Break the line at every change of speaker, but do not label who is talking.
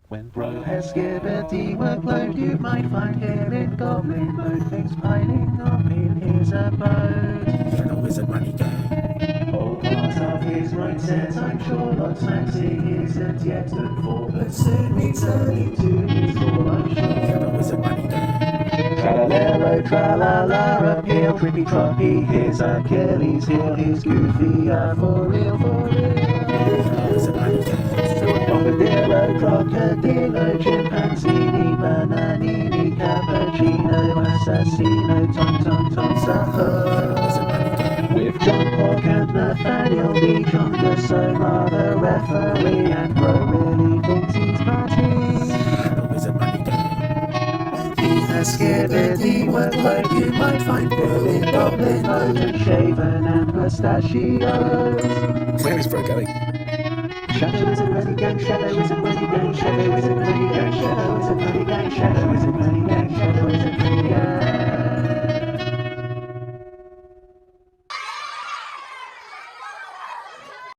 When Bro has skibbity workload, you might find him in goblin mode, things piling up in his abode.
Shadow Wizard Money Gang.
All part of his mindset, I'm sure lots fancy isn't yet looked for, but soon returning to his fall, I'm sure.
Shadow Wizard Money Gang.
Tralalero, tralala, appeal, trippy troppy, his Achilles heel, his goofy, for real, for real.
Shadow Wizard Money Gang.
Crocodilo, crocodilo, chimpanzini, bananini, cappuccino, assassino, tom tom tom,
Shadow Wizard Money
Saho.
Gang.
With John Hawk and Nathaniel Lee, John the Soma, the referee, and Bro really thinks he's party.
Shadow Wizard Money Gang.
He has skibbity workload, you might find Bro in goblin mode, and shaven and pistachios.
Where is Bro going?
Shadow Wizard Money Gang, Shadow Wizard Money Gang, Shadow Wizard Money Gang, Shadow Wizard Money Gang, Shadow Wizard Money Gang, Shadow Wizard